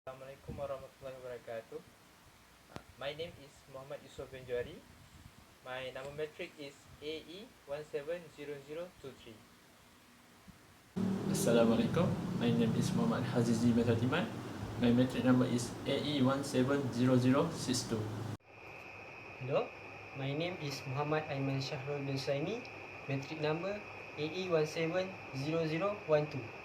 Assalamualaikum warahmatullahi wabarakatuh. My name is Muhamad Yusuf bin Johari. My number metric is AE170023. Assalamualaikum. My name is Muhamad Hazizi bin Satiman. My metric number is AE170062. Hello, my name is Muhammad Aiman Shahrul bin Suhaimi. Metric number AE170012.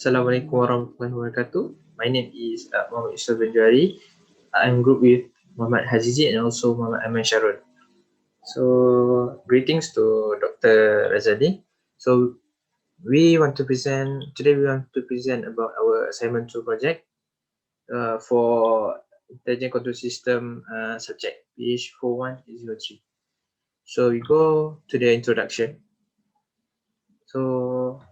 Assalamualaikum warahmatullahi wabarakatuh. My name is Muhammad Yusuf bin Johari. I'm group with Muhammad Hazizi and also Muhammad Aiman Shahrul. So greetings to Dr. Razali. So we want to present about our assignment 2 project for intelligent control system subject page 41003. So we go to the introduction. So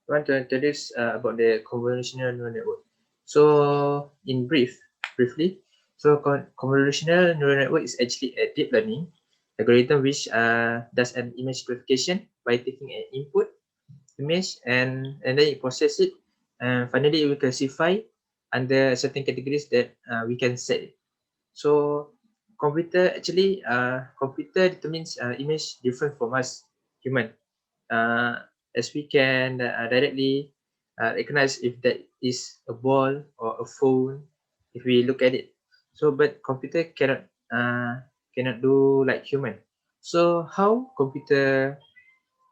I want to introduce about the convolutional neural network. So in briefly, so convolutional neural network is actually a deep learning algorithm which does an image classification by taking an input image and then it process it, and finally it will classify under certain categories that we can set. So computer determines image different from us human, uh, as we can directly recognize if that is a ball or a phone if we look at it. So but computer cannot do like human. So how computer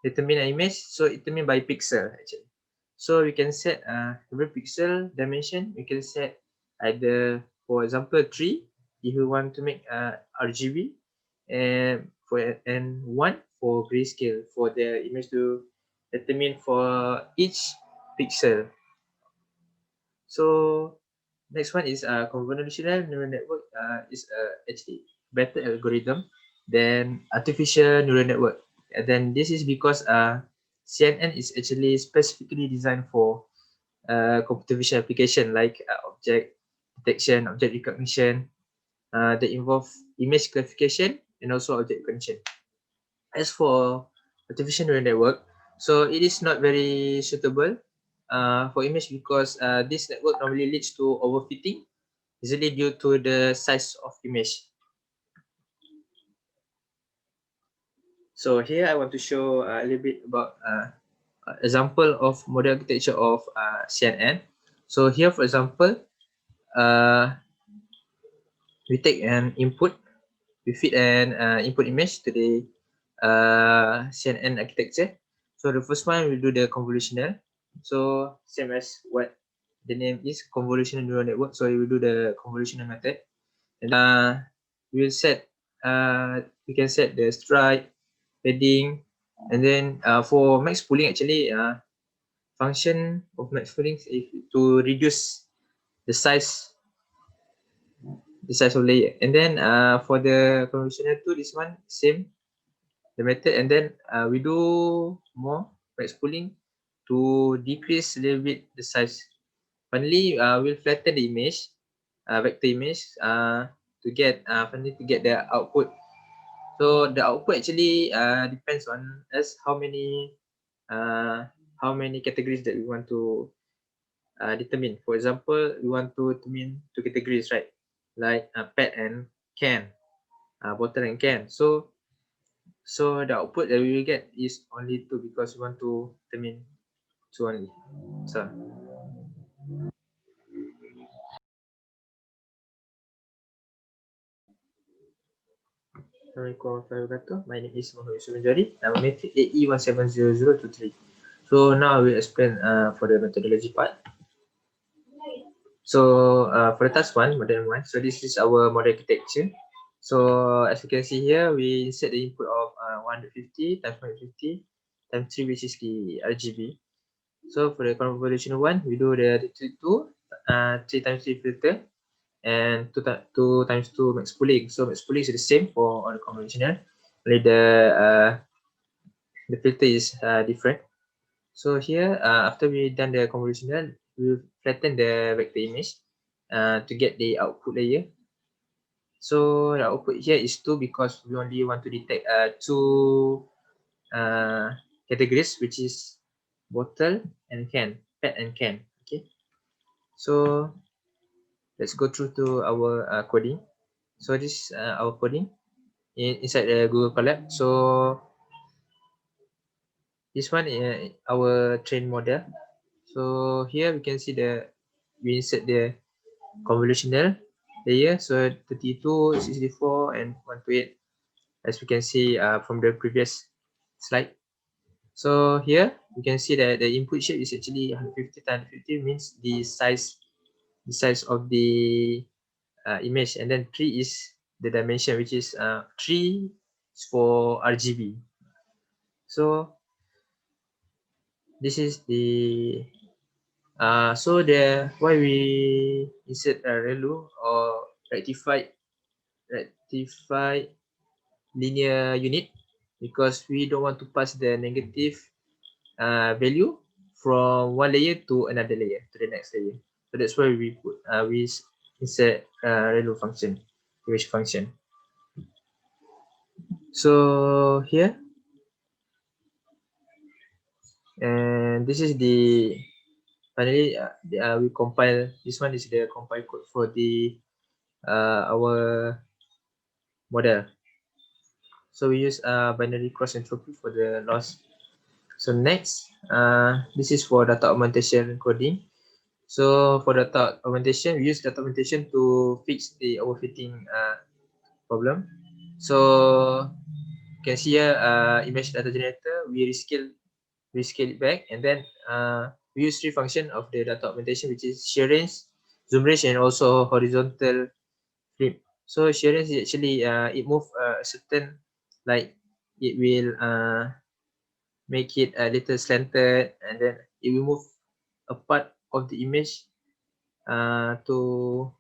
determine an image? So it determined by pixel actually. So we can set every pixel dimension. We can set either, for example, 3 if you want to make RGB, and 1 for grayscale for the image to determine for each pixel. So next one is convolutional neural network is actually better algorithm than artificial neural network. And then this is because CNN is actually specifically designed for computer vision application like object detection, object recognition, that involve image classification and also object recognition. As for artificial neural network, so it is not very suitable for image because this network normally leads to overfitting, easily due to the size of image. So here I want to show a little bit about example of model architecture of CNN. So here, for example, uh, we take an input, we feed an input image to the CNN architecture. So the first one we do the convolutional. So same as what the name is, convolutional neural network. So we will do the convolutional method, and we will set we can set the stride, padding, and then for max pooling actually function of max pooling is to reduce the size of layer. And then for the convolutional tool, this one same the method, and then we do more max pooling to decrease a little bit the size. Finally, we'll flatten the image, vector image, to get finally to get the output. So the output actually depends on us how many categories that we want to determine. For example, we want to determine two categories, right? Like PET and can, bottle and can. So the output that we will get is only two because we want to determine two only. So Assalamualaikum warahmatullahi wabarakatuh. My name is Muhamad Yusuf Johari. I'm matric AE170023. So now I will explain for the methodology part. So for the task one, model one, so this is our model architecture. So as you can see here, we set the input of 150 times 150 times 3, which is the RGB. So for the convolutional one, we do the 3 times 3 filter and 2 times 2 max pooling. So max pooling is the same for all the convolutional, only the filter is different. So here, after we done the convolutional, we will flatten the vector image to get the output layer. So the output here is 2 because we only want to detect two categories, which is bottle and can, PET and can. Okay, so let's go through to our coding. So this is our coding inside the Google Colab. So this one is our train model. So here we can see we insert the convolutional layer. So 32, 64, and 128, as we can see from the previous slide. So here we can see that the input shape is actually 150 times 50, means the size of the image, and then 3 is the dimension, which is 3 is for RGB. So this is the why we insert a ReLU or rectified linear unit, because we don't want to pass the negative value from one layer to another layer, to the next layer. So that's why we insert ReLU function, image function. So here, and this is the finally we compile. This one is the compile code for the our model. So we use binary cross entropy for the loss. So next, this is for data augmentation coding. So for data augmentation, we use data augmentation to fix the overfitting problem. So you can see here, image data generator, we rescale it back, and then we use 3 function of the data augmentation, which is shear range, zoom range, and also horizontal flip. So shear range is actually it move a certain, like it will make it a little slanted, and then it will move a part of the image to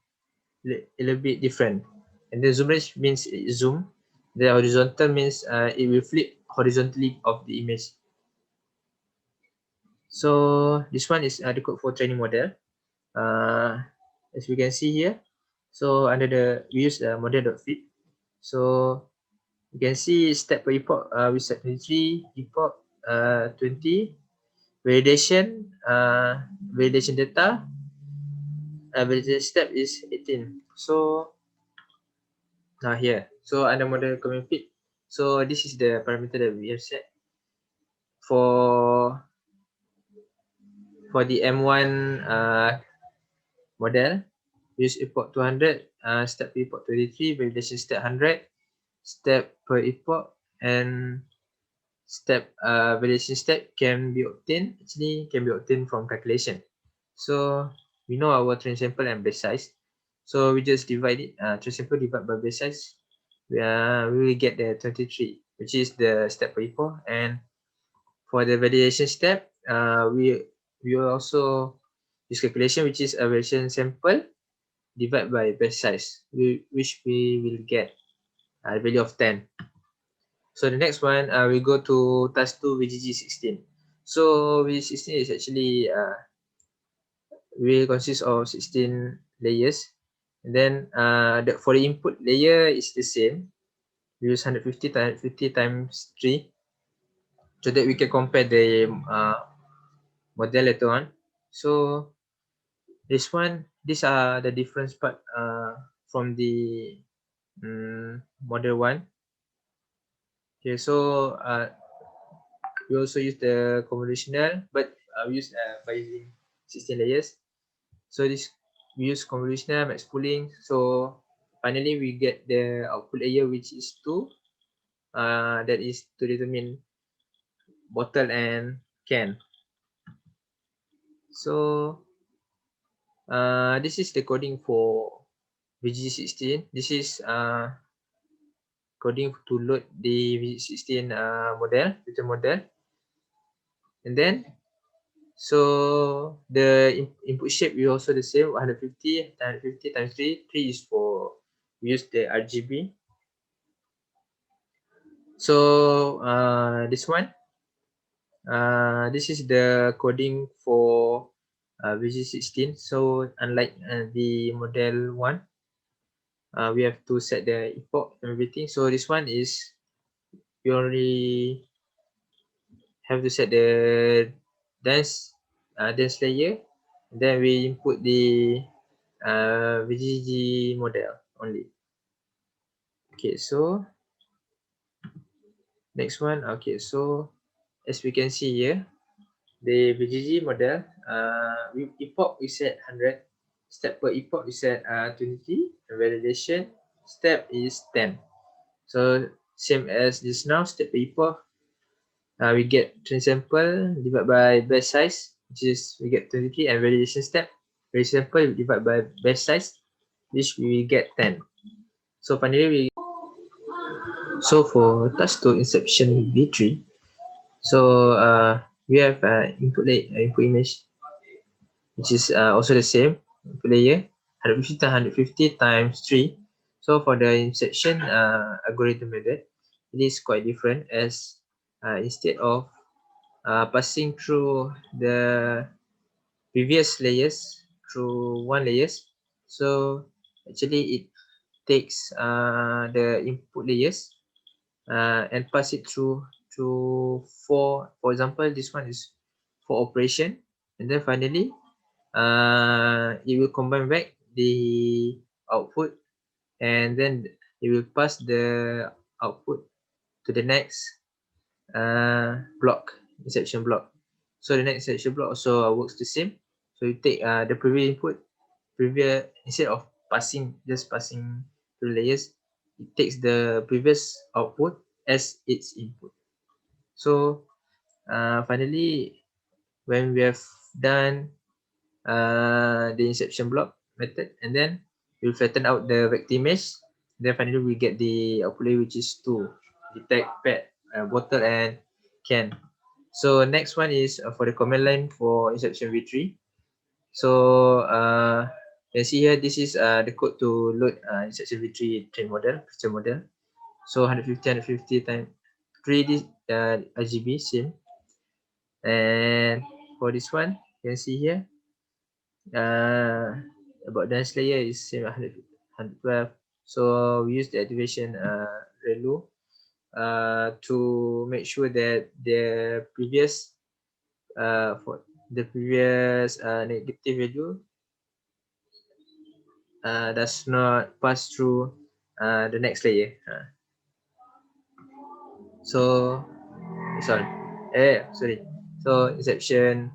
a little bit different. And then zoom range means zoom. The horizontal means it will flip horizontally of the image. So this one is the code for training model. As we can see here, so under we use model.fit. So you can see step per epoch, we set 23, epoch 20, validation data, validation step is 18. So here, so under model comment fit, so this is the parameter that we have set for the M1 model. Use epoch 200, step per epoch 23, validation step 100, step per epoch, and step validation step can be obtained from calculation. So we know our train sample and base size, so we just divide it, train sample divided by base size, we will get the 23, which is the step per epoch. And for the validation step, we will also use calculation, which is a validation sample divided by base size, which we will get a value of 10. So the next one, we go to task 2 VGG16. So VGG16 is actually will consist of 16 layers, and then for the input layer is the same. We use 150 times 3, so that we can compare the model later on. So these are the difference part from the model 1. Okay, so we also use the convolutional, but we use by using 16 layers. So we use convolutional max pooling. So finally we get the output layer, which is 2. That is to determine bottle and can. So this is the coding for VG16. This is coding to load the VG16 model, filter model. And then, so the input shape is also the same, 150 times 3. 3 is for, we use the RGB. So this one, this is the coding for VG16. So unlike the model 1, we have to set the epoch and everything. So this one is, we only have to set the dense layer. Then we input the VGG model only. Okay, so next one. Okay, so as we can see here, the VGG model, epoch is set 100, step per epoch is set 20, and validation step is 10. So same as just now, step per epoch, we get train sample divided by batch size, which is we get 23, and validation step, train sample divided by batch size, which we get 10. So finally so for task to inception V3, so we have input image, which is also the same input layer, 150 times 150 times 3. So for the inception algorithm method, it is quite different, as instead of passing through the previous layers through one layers, so actually it takes the input layers and pass it through four. For example, this one is for operation, and then finally it will combine back the output, and then it will pass the output to the next block, inception block. So the next inception block also works the same. So you take the previous input, instead of just passing through layers, it takes the previous output as its input. So finally, when we have done the inception block method, and then we'll flatten out the vector image, then finally we get the output layer, which is 2, detect, pad, bottle, and can. So next one is for the command line for inception V3. So you can see here, this is the code to load inception V3 train model, picture model. So 150 times 3D RGB same. And for this one, you can see here, about dense layer is same 112. So we use the activation ReLU to make sure that the previous negative value does not pass through the next layer. So sorry. So inception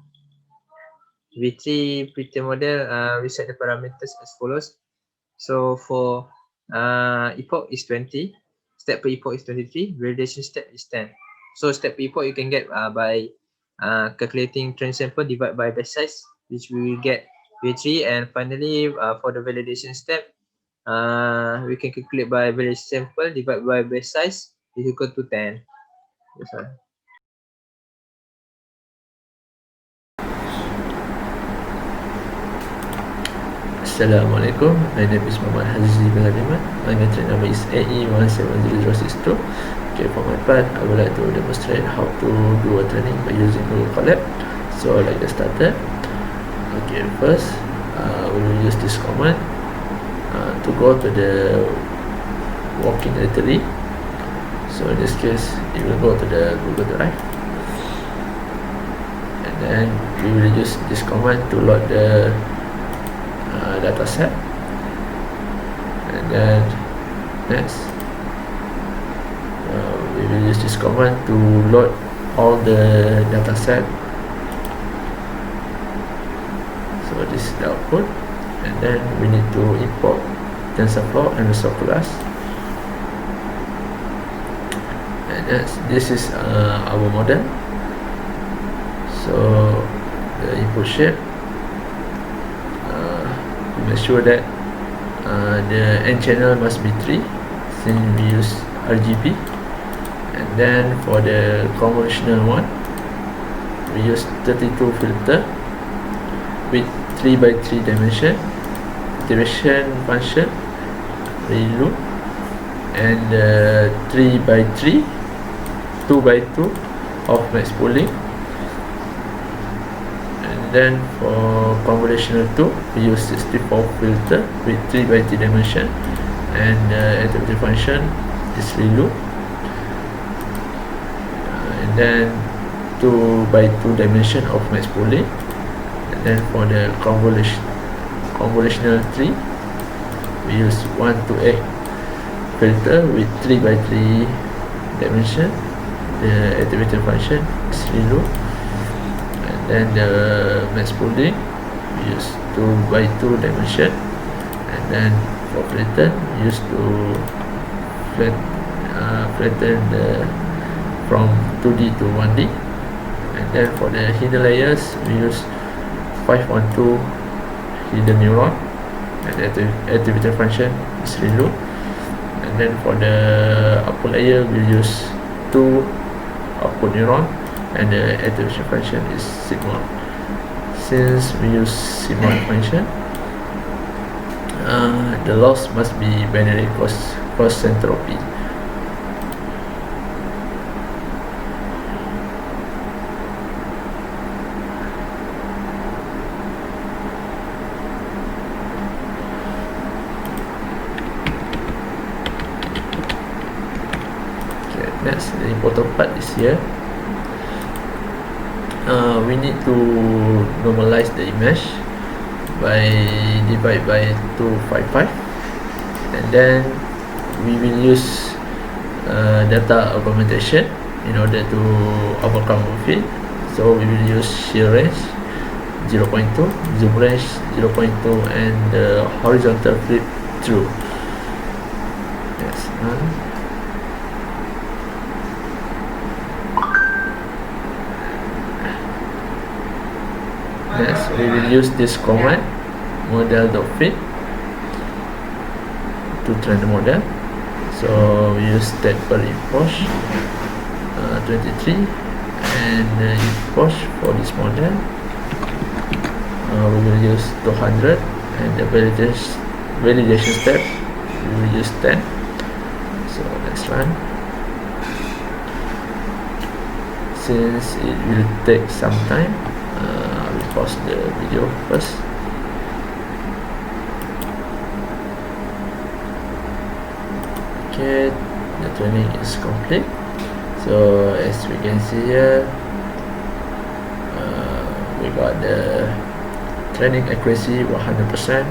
V3 pretty model, we set the parameters as follows. So for epoch is 20, step per epoch is 23, validation step is 10. So step per epoch you can get by calculating train sample divided by batch size, which we will get V3, and finally for the validation step, we can calculate by validation sample divided by batch size is equal to 10. That's all. Assalamualaikum, my name is Muhamad Hazizi bin Aiman. My metric number is AE170062. Okay, for my part, I would like to demonstrate how to do a training by using Google Colab. So, like the starter. Okay, first, we will use this command to go to the working directory. So, in this case, it will go to the Google Drive. And then, we will use this command to load the data set, and then next we will use this command to load all the data set. So this is the output, and then we need to import TensorFlow and resource class, and this is our model. So the input shape, make sure that the N channel must be 3 since we use RGB, and then for the convolutional one we use 32 filter with 3 by 3 dimension, iteration function, ReLU, and 3 by 3, 2 by 2 of max pooling. Then for convolutional 2, we use 64 filter with 3 by 3 dimension, and activity function is ReLU. And then 2 by 2 dimension of match pooling. And then for the convolutional tree, we use 1 to 8 filter with 3 by 3 dimension. The activator function is reload. And then the match pooling, we use 2 by 2 dimension. And then for flatten, we use to flatten the from 2D to 1D. And then for the hidden layers, we use 512 hidden neuron, and the activator function is reload. And then for the upper layer, we use 2 output neuron, and the activation function is sigma. Since we use sigma function, the loss must be binary cross entropy. Next, the important part is here. We need to normalize the image by divide by 255, and then we will use data augmentation in order to overcome fit. So we will use shear range 0.2, zoom range 0.2, and the horizontal flip through. Yes. Next, we will use this command model.fit to train the model. So we use temper import 23 and import for this model. We will use 200, and the validation step we will use 10. So let's run. Since it will take some time, I will pause the video first. Okay, the training is complete. So as we can see here, we got the training accuracy 100%,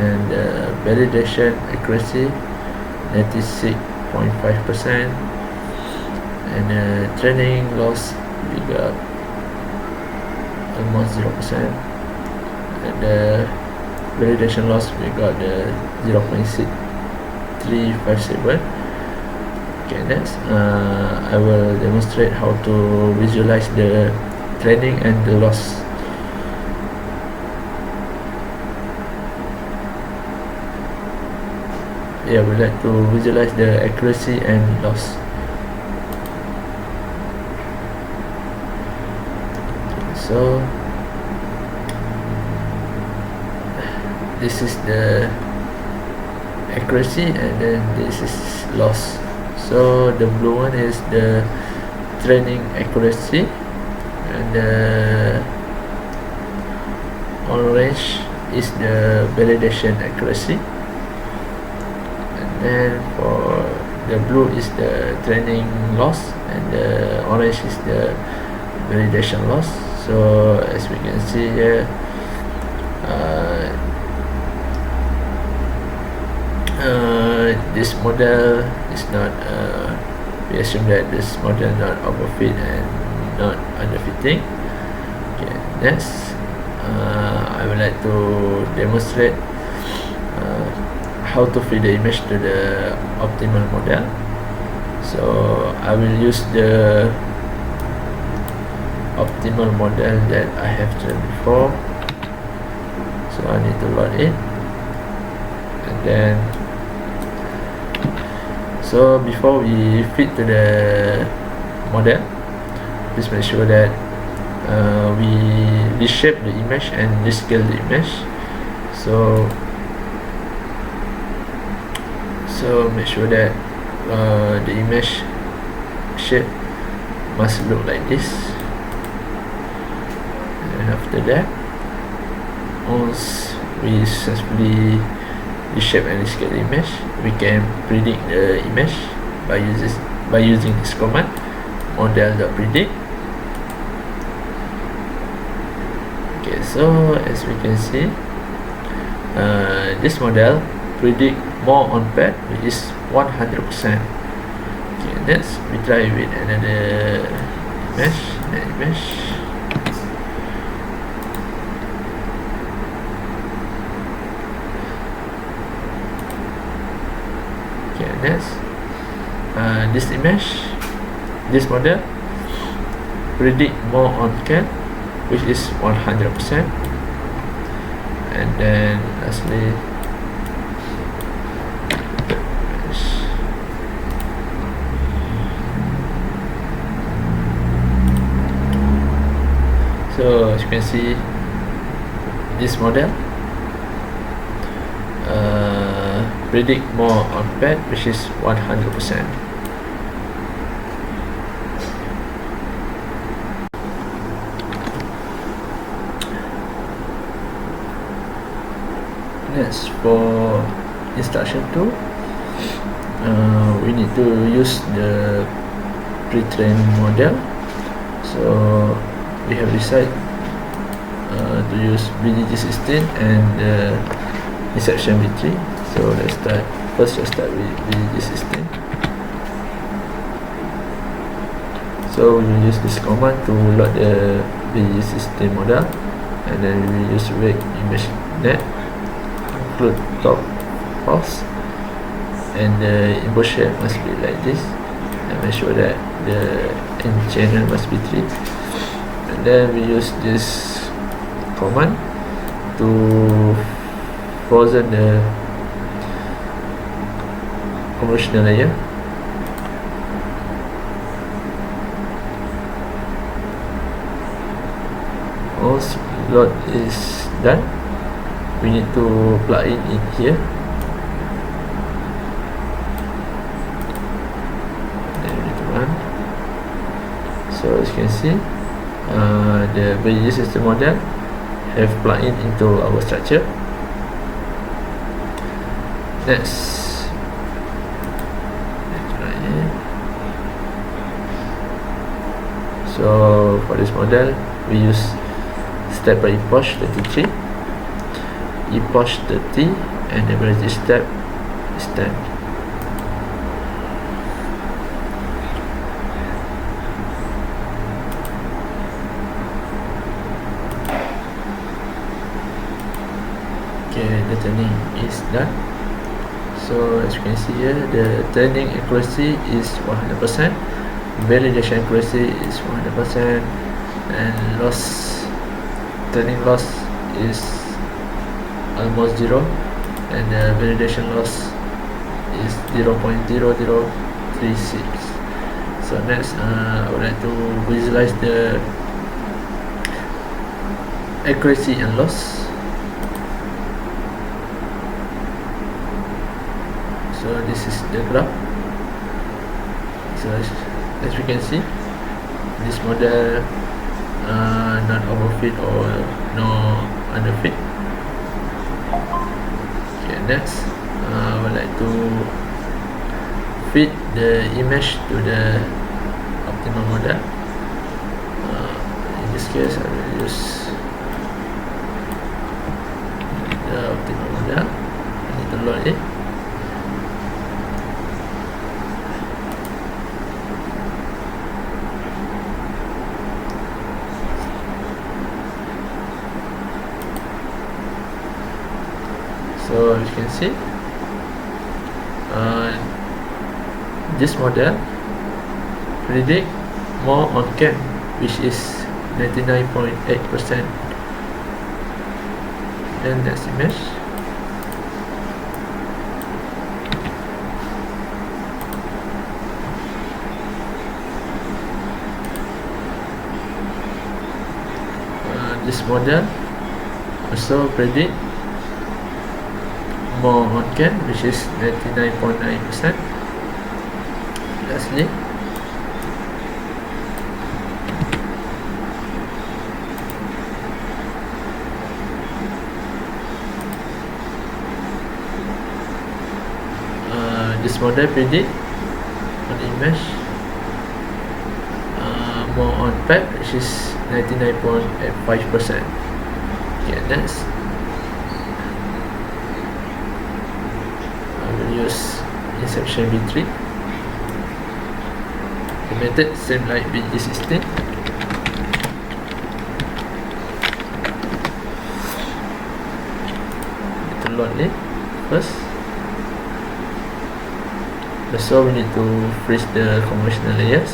and validation accuracy 96.5%, and training loss we got almost 0%, and the validation loss we got the 0.6357. Okay, next I will demonstrate how to visualize the training and the loss. Yeah, we like to visualize the accuracy and loss. So this is the accuracy, and then this is loss. So the blue one is the training accuracy, and the orange is the validation accuracy, and then for the blue is the training loss, and the orange is the validation loss. So as we can see here, this model is not we assume that this model not overfit and not underfitting. Okay, next I would like to demonstrate how to fit the image to the optimal model. So I will use the optimal model that I have trained before. So I need to load it, and then so before we fit to the model, please make sure that we reshape the image and rescale the image. So make sure that the image shape must look like this. And after that, once we successfully reshape and rescale the image, we can predict the image by using this command model.predict. Okay, so as we can see, this model predict more on pad, which is 100%. Okay, next we try with another image. Okay, next this image, this model predict more on cat, which is 100%. And then lastly, so as you can see, this model predict more on pad, which is 100%. Next, for instruction 2, we need to use the pre-trained model. So we have decided to use BDG16 and insertion B3. So let's start. First, let's start with BDG16. So we will use this command to load the BDG16 model, and then we will use wake image net, include top pulse, and the input shape must be like this, and make sure that the end channel must be 3. And then we use this command to frozen the convolutional layer. Once load is done, we need to plug in here. Then we need to run. So as you can see, the BDG system model have plugged in into our structure. Next, so for this model, we use step by epoch 33, epoch 30, and the velocity step is 10. Okay, the turning is done. So as you can see here, the turning accuracy is 100%, validation accuracy is 100%, and turning loss is almost 0, and the validation loss is 0.0036. So next, I would like to visualize the accuracy and loss. So this is the graph. So as we can see, this model not overfit or no underfit. Okay, next, I would like to fit the image to the optimal model. In this case, I will use the optimal model. I need to load it. So as you can see, this model predict more on CAM, which is 99.8%. Then next image. This model also predict more on CAN, which is 99.9%. Lastly, this model predict on the image more on pad, which is 99.85%. Okay, next I will use inception V3. The method same like VG16. To load it first. So we need to freeze the conventional layers.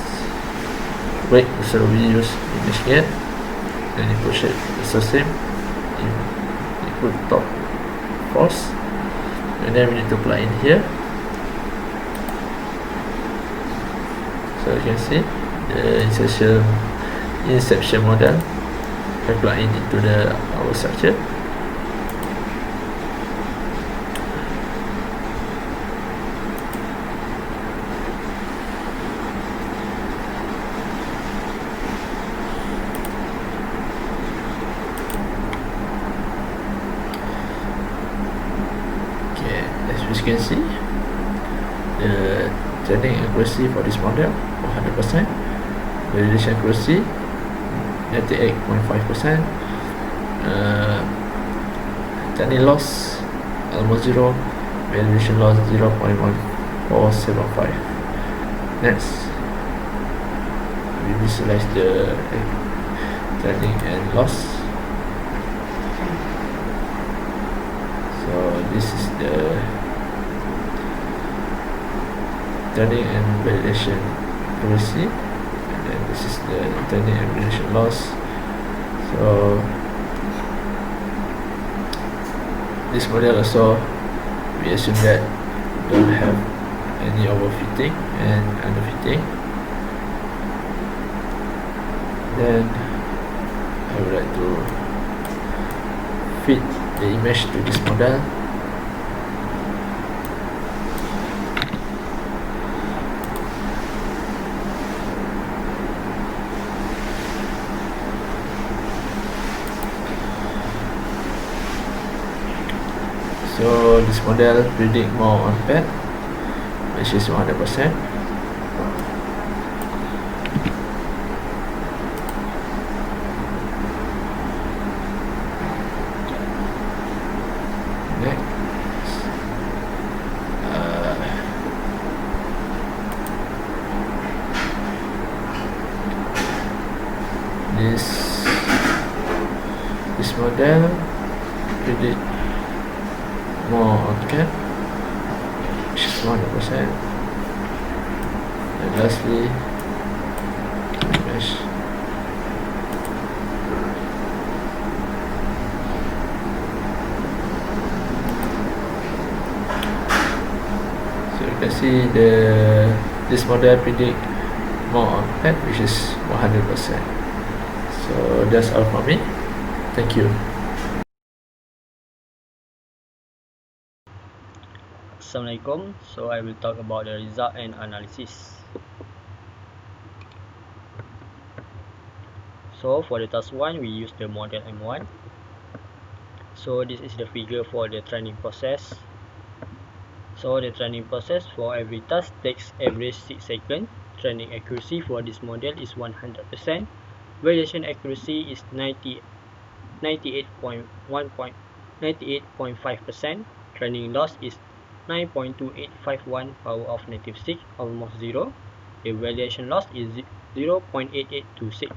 Wait, so we use image get and you push it. It's the same. You put top false, and then we need to plug in here. So you can see the inception model. I plug in into our structure. As you can see, the training accuracy for this model 100%, validation accuracy 98.5%, training loss almost zero, validation loss 0.1475. Next, we visualize the training and loss. So this is the training and validation accuracy, and then this is the training and validation loss. So this model also, we assume that don't have any overfitting and underfitting. Then I would like to fit the image to this model. So this model predict more on pad, which is 100%. Next, this model predict more on cap, which is 100%. And lastly, mesh. So you can see this model predict more on cap, which is 100%. So that's all from me. Thank you. Assalamualaikum. So I will talk about the result and analysis. So for the task 1, we use the model M1. So this is the figure for the training process. So the training process for every task takes average 6 seconds. Training accuracy for this model is 100%. Validation accuracy is 98.5%. Training loss is 9.2851 power of -6, almost 0. The validation loss is 0.8826.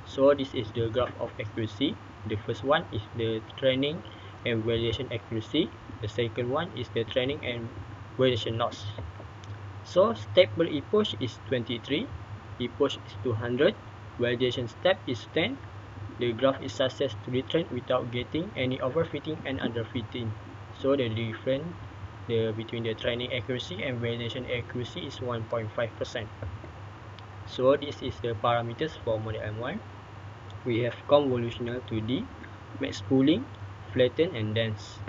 So this is the graph of accuracy. The first one is the training and validation accuracy. The second one is the training and validation loss. So step per epoch is 23, epoch is 200, validation step is 10. The graph is success to be trained without getting any overfitting and underfitting. So the difference between the training accuracy and validation accuracy is 1.5%. So this is the parameters for model M1. We have convolutional 2D, max pooling, flatten and dense.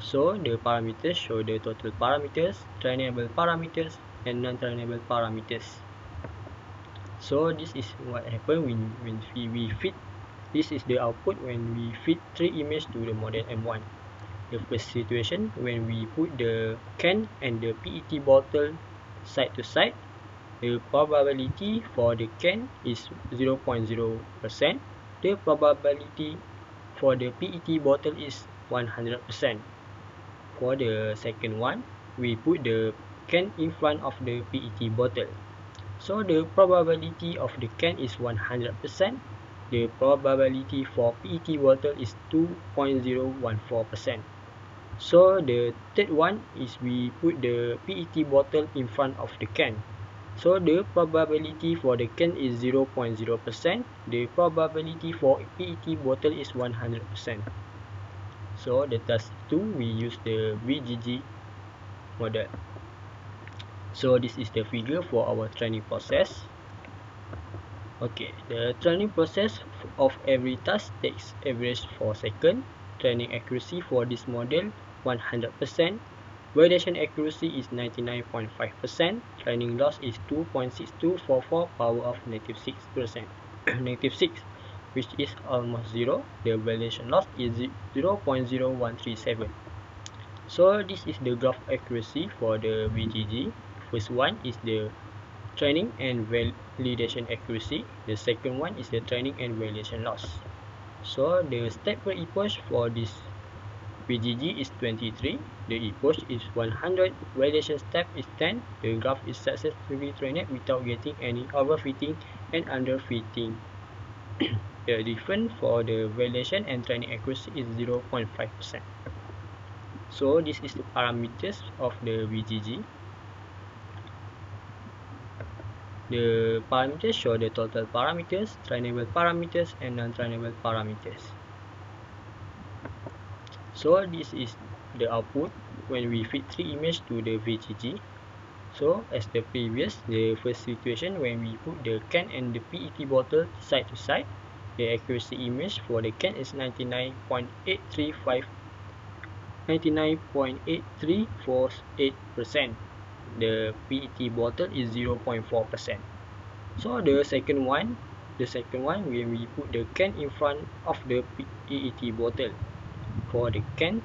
So the parameters show the total parameters, trainable parameters and non-trainable parameters. So this is what happens when we fit. This is the output when we fit 3 images to the model M1. The first situation when we put the can and the PET bottle side to side. The probability for the can is 0.0%. The probability for the PET bottle is 100%. For the second one, we put the can in front of the PET bottle. So the probability of the can is 100%. The probability for PET bottle is 2.014%. So the third one is we put the PET bottle in front of the can. So the probability for the can is 0.0%. The probability for PET bottle is 100%. So the task 2, we use the VGG model. So this is the figure for our training process. Okay, the training process of every task takes average 4 seconds. Training accuracy for this model 100%. Validation accuracy is 99.5%. Training loss is 2.6244 power of negative 6%. Negative 6, which is almost 0. The validation loss is 0.0137. So this is the graph accuracy for the VGG. First one is the training and validation accuracy. The second one is the training and validation loss. So the step per epoch for this VGG is 23, the epoch is 100, validation step is 10, the graph is successfully trained without getting any overfitting and underfitting. The difference for the validation and training accuracy is 0.5%. So this is the parameters of the VGG. The parameters show the total parameters, trainable parameters, and non-trainable parameters. So this is the output when we feed 3 images to the VGG. So as the previous, the first situation when we put the can and the PET bottle side to side, the accuracy image for the can is 99.8348%. The PET bottle is 0.4%. So the second one when we put the can in front of the PET bottle. For the can,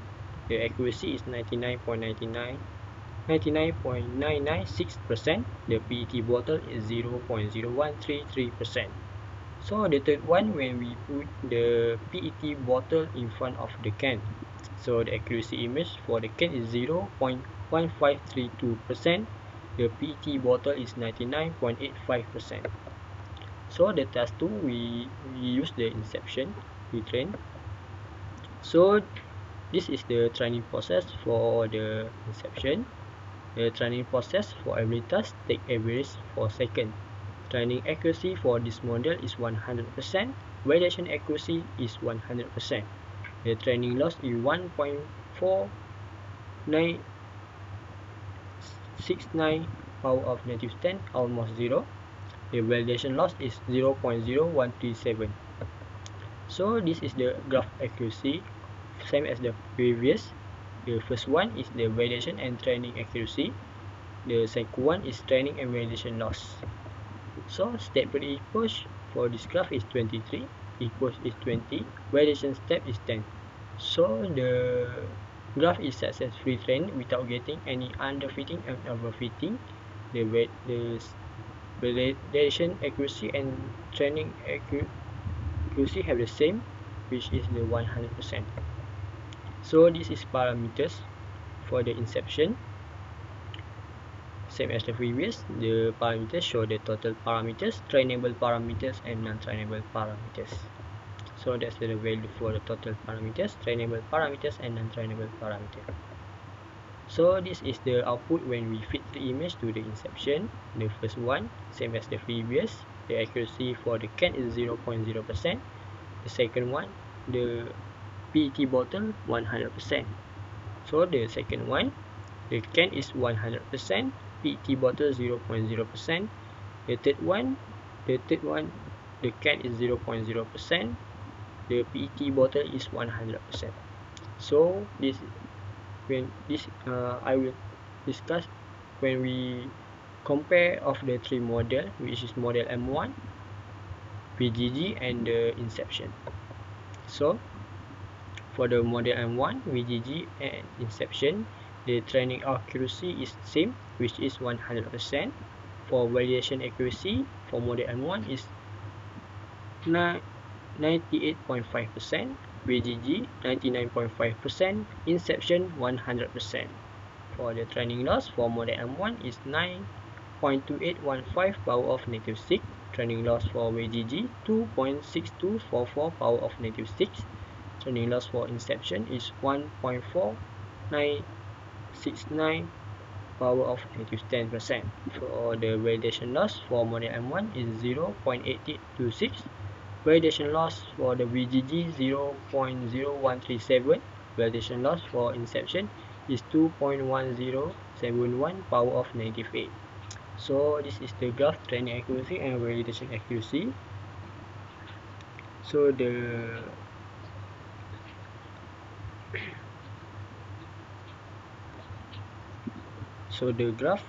the accuracy is 99.996%. The PET bottle is 0.0133%. So the third one when we put the PET bottle in front of the can. So the accuracy image for the can is 0.1532%. The PET bottle is 99.85%. So the task 2, we use the inception, we train. So this is the training process for the inception. The training process for every task take average 4 seconds. Training accuracy for this model is 100%. Validation accuracy is 100%. The training loss is 1.4969 power of negative 10, almost 0. The validation loss is 0.0137. So this is the graph accuracy, same as the previous. The first one is the validation and training accuracy. The second one is training and validation loss. So step per epoch for this graph is 23, epoch is 20, validation step is 10. So the graph is successfully trained without getting any underfitting and overfitting. The validation accuracy and training accuracy have the same, which is the 100%. So this is parameters for the inception. Same as the previous, the parameters show the total parameters, trainable parameters, and non-trainable parameters. So that's the value for the total parameters, trainable parameters, and non-trainable parameters. So this is the output when we feed the image to the inception. The first one, same as the previous, the accuracy for the can is 0.0%. The second one, the PET bottle 100%. So the second one, the can is 100%, PET bottle 0.0%. The third one, the can is 0.0%, the PET bottle is 100%. So I will discuss when we compare of the 3 model, which is model M1, VGG, and the inception. So for the model M1, VGG, and inception, the training accuracy is same, which is 100%. for validation accuracy for model M1 is 98.5%, VGG 99.5%, inception 100%. For the training loss for model M1 is 9.2815 power of negative 6. Training loss for VGG 2.6244 power of negative 6. Training loss for inception is 1.4969 power of negative 10%. For the validation loss for model M1 is 0.8826. Validation loss for the VGG 0.0137. Validation loss for inception is 2.1071 power of negative 8. So this is the graph training accuracy and validation accuracy. So the graph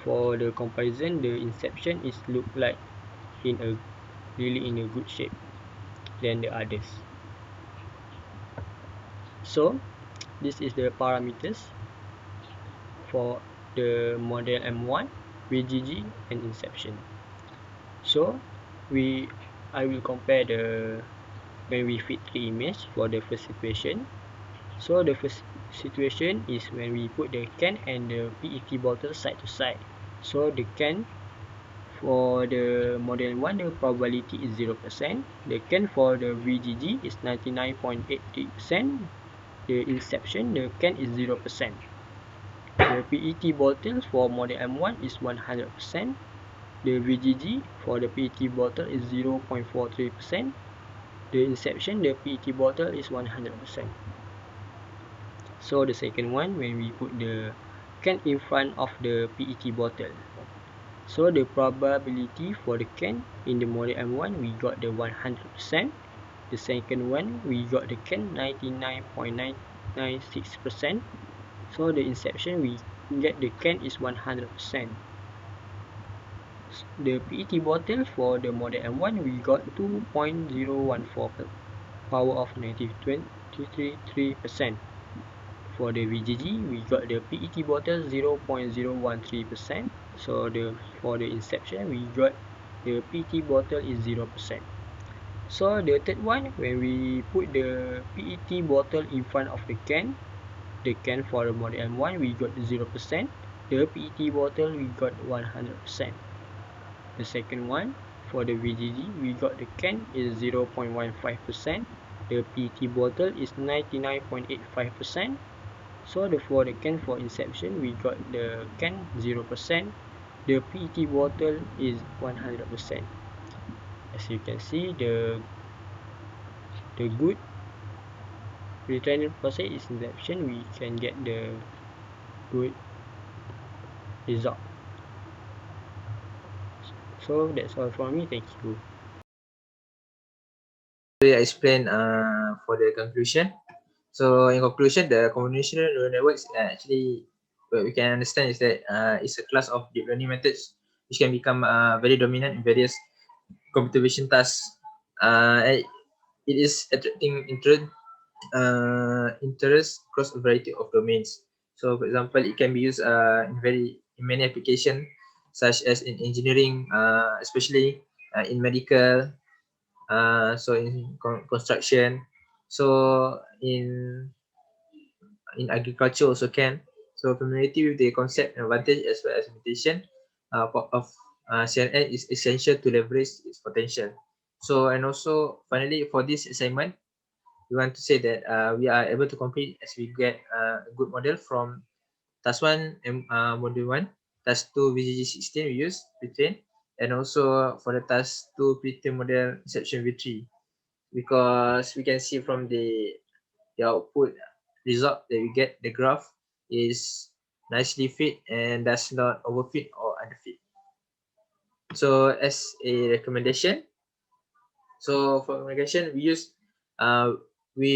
for the comparison, the inception is look like in a good shape than the others. So this is the parameters for the model M1, VGG and inception. So I will compare when we fit 3 images for the first situation. So the first situation is when we put the can and the PET bottle side to side. So the can for the model 1, the probability is 0%. The can for the VGG is 99.83%. The inception, the can is 0%. The PET bottle for model M1 is 100%. The VGG for the PET bottle is 0.43%. The inception, the PET bottle is 100%. So the second one, when we put the can in front of the PET bottle. So the probability for the can in the model M1, we got the 100%. The second one, we got the can 99.996%. So the inception, we get the can is 100%. The PET bottle for the model M1, we got 2.014 power of negative 23%. For the VGG, we got the PET bottle 0.013%. So for the inception, we got the PET bottle is 0%. So the third one, when we put the PET bottle in front of the can for the model M1, we got 0%. The PET bottle, we got 100%. The second one, for the VGG, we got the can is 0.15%. The PET bottle is 99.85%. So for the can for inception, we got the can 0%. The PET bottle is 100%. As you can see, the good retraining process is inception, we can get the good result. So that's all from me. Thank you. I explain for the conclusion. So in conclusion, the convolutional neural networks actually, what we can understand is that it's a class of deep learning methods which can become very dominant in various computer vision tasks. It is attracting interest across a variety of domains. So for example, it can be used in many applications, such as in engineering, especially in medical, so in construction, so in agriculture also can. So familiarity with the concept and advantage as well as limitation of CNN is essential to leverage its potential. So, and also finally for this assignment, we want to say that we are able to complete as we get a good model from task 1 and module 1, task 2 VGG16 we use pre-train, and also for the task 2 pre-train model inception V3, because we can see from the output result that we get, the graph is nicely fit and does not overfit or underfit. So as a recommendation, so for recommendation, we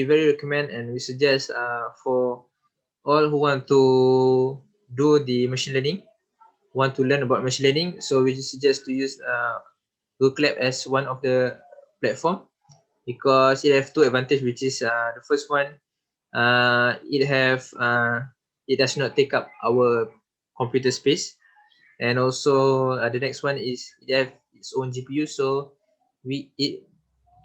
very recommend and we suggest for all who want to do the machine learning, want to learn about machine learning, so we suggest to use Google Lab as one of the platform, because it have two advantage, which is the first one, it does not take up our computer space. And also the next one is it have its own GPU, so it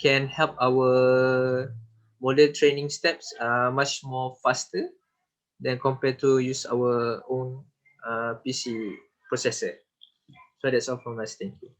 can help our model training steps much more faster than compared to use our own PC processor. So that's all from us. Thank you.